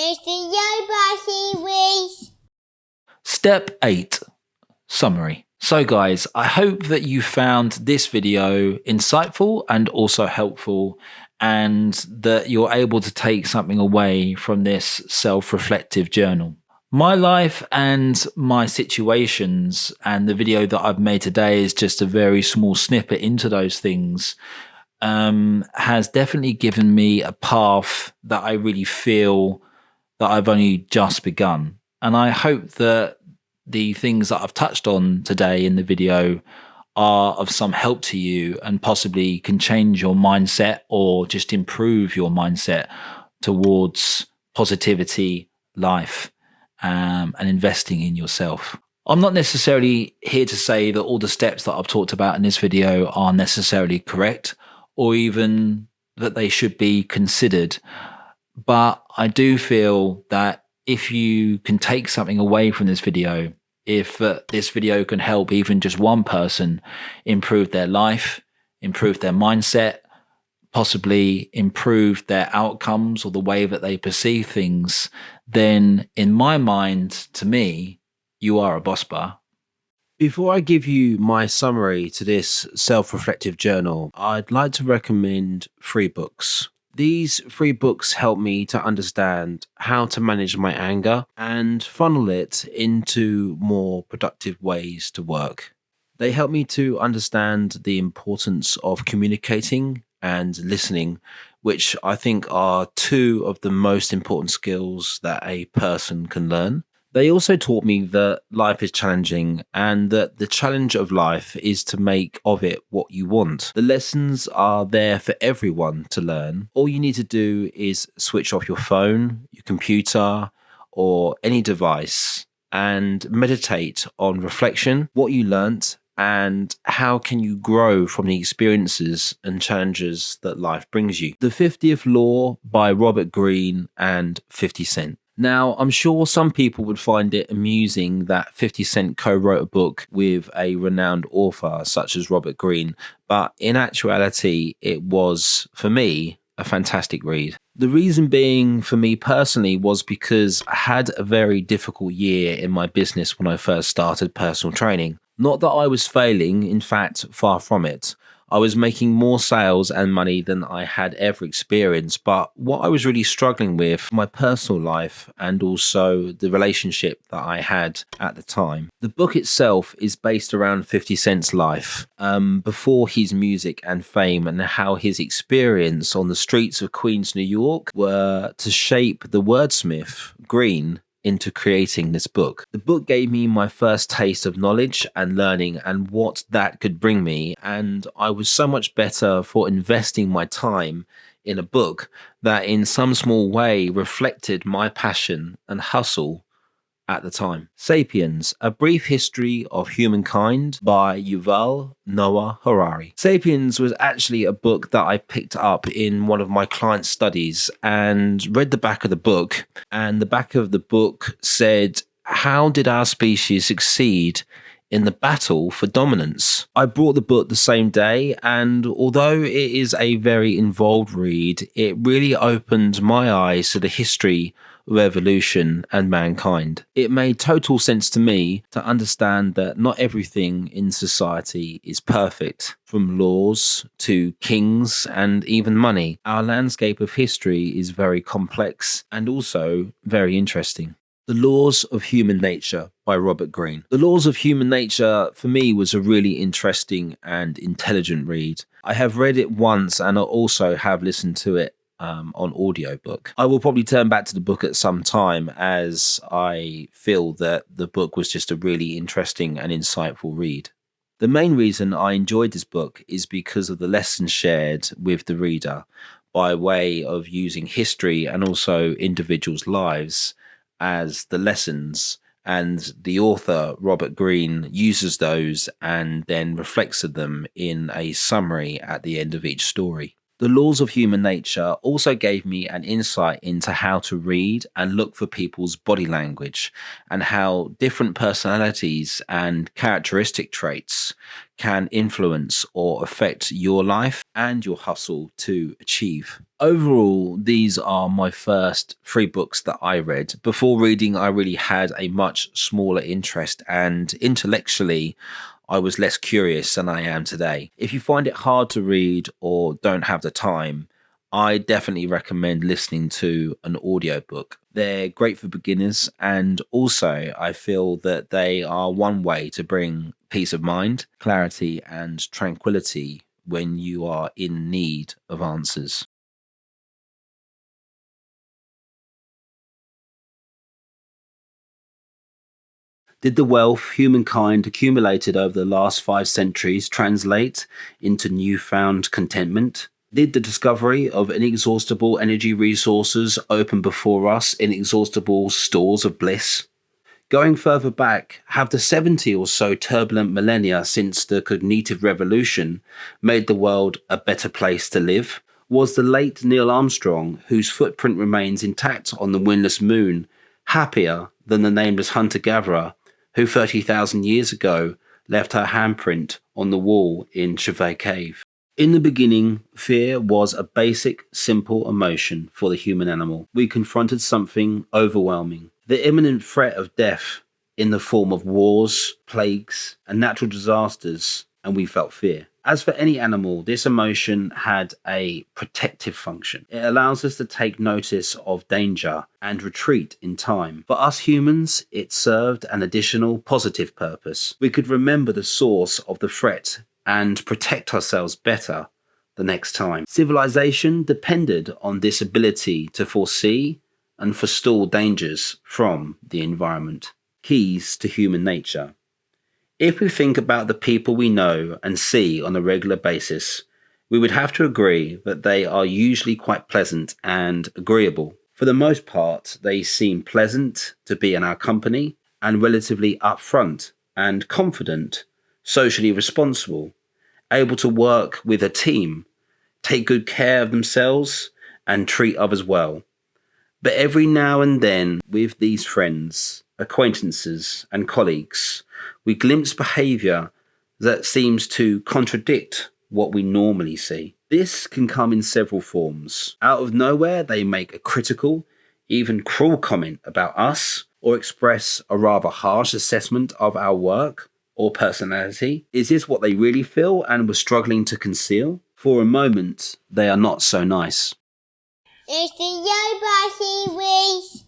It's the Yoba series. Step 8. Summary. So guys, I hope that you found this video insightful and also helpful, and that you're able to take something away from this self-reflective journal. My life and my situations, and the video that I've made today is just a very small snippet into those things, has definitely given me a path that I really feel that I've only just begun. And I hope that the things that I've touched on today in the video are of some help to you and possibly can change your mindset or just improve your mindset towards positivity, life, and investing in yourself. I'm not necessarily here to say that all the steps that I've talked about in this video are necessarily correct, or even that they should be considered. But I do feel that if you can take something away from this video, if this video can help even just one person improve their life, improve their mindset, possibly improve their outcomes or the way that they perceive things, then in my mind, to me, you are a boss bar. Before I give you my summary to this self-reflective journal, I'd like to recommend 3 books. These 3 books help me to understand how to manage my anger and funnel it into more productive ways to work. They help me to understand the importance of communicating and listening, which I think are 2 of the most important skills that a person can learn. They also taught me that life is challenging and that the challenge of life is to make of it what you want. The lessons are there for everyone to learn. All you need to do is switch off your phone, your computer, or any device and meditate on reflection, what you learnt, and how can you grow from the experiences and challenges that life brings you. The 50th Law by Robert Greene and 50 Cent. Now, I'm sure some people would find it amusing that 50 Cent co-wrote a book with a renowned author such as Robert Greene, but in actuality, it was, for me, a fantastic read. The reason being, for me personally, was because I had a very difficult year in my business when I first started personal training. Not that I was failing, in fact, far from it. I was making more sales and money than I had ever experienced, but what I was really struggling with, my personal life and also the relationship that I had at the time. The book itself is based around 50 Cent's life, before his music and fame, and how his experience on the streets of Queens, New York were to shape the wordsmith, Greene, into creating this book. The book gave me my first taste of knowledge and learning and what that could bring me, and I was so much better for investing my time in a book that in some small way reflected my passion and hustle at the time. Sapiens, A Brief History of Humankind by Yuval Noah Harari. Sapiens was actually a book that I picked up in one of my clients' studies and read the back of the book, and the back of the book said, "How did our species succeed in the battle for dominance?" I bought the book the same day, and although it is a very involved read, it really opened my eyes to the history of evolution and mankind. It made total sense to me to understand that not everything in society is perfect, from laws to kings and even money. Our landscape of history is very complex and also very interesting. The Laws of Human Nature by Robert Greene. The Laws of Human Nature, for me, was a really interesting and intelligent read. I have read it once and I also have listened to it on audiobook. I will probably turn back to the book at some time, as I feel that the book was just a really interesting and insightful read. The main reason I enjoyed this book is because of the lessons shared with the reader by way of using history and also individuals' lives as the lessons, and the author, Robert Greene, uses those and then reflects on them in a summary at the end of each story. The laws of human nature also gave me an insight into how to read and look for people's body language and how different personalities and characteristic traits can influence or affect your life and your hustle to achieve. Overall, these are my first 3 books that I read. Before reading, I really had a much smaller interest, and intellectually, I was less curious than I am today. If you find it hard to read or don't have the time, I definitely recommend listening to an audiobook. They're great for beginners, and also I feel that they are one way to bring peace of mind, clarity, and tranquility when you are in need of answers. Did the wealth humankind accumulated over the last 5 centuries translate into newfound contentment? Did the discovery of inexhaustible energy resources open before us inexhaustible stores of bliss? Going further back, have the 70 or so turbulent millennia since the cognitive revolution made the world a better place to live? Was the late Neil Armstrong, whose footprint remains intact on the windless moon, happier than the nameless hunter-gatherer who 30,000 years ago left her handprint on the wall in Chevet Cave? In the beginning, fear was a basic, simple emotion for the human animal. We confronted something overwhelming, the imminent threat of death in the form of wars, plagues, and natural disasters, and we felt fear. As for any animal, this emotion had a protective function. It allows us to take notice of danger and retreat in time. For us humans, it served an additional positive purpose. We could remember the source of the threat and protect ourselves better the next time. Civilization depended on this ability to foresee and forestall dangers from the environment. Keys to human nature. If we think about the people we know and see on a regular basis, we would have to agree that they are usually quite pleasant and agreeable. For the most part, they seem pleasant to be in our company and relatively upfront and confident, socially responsible, able to work with a team, take good care of themselves, and treat others well. But every now and then, with these friends, acquaintances, and colleagues, we glimpse behaviour that seems to contradict what we normally see. This can come in several forms. Out of nowhere, they make a critical, even cruel comment about us, or express a rather harsh assessment of our work or personality. Is this what they really feel and were struggling to conceal? For a moment, they are not so nice. It's the Yo Bossy Wish.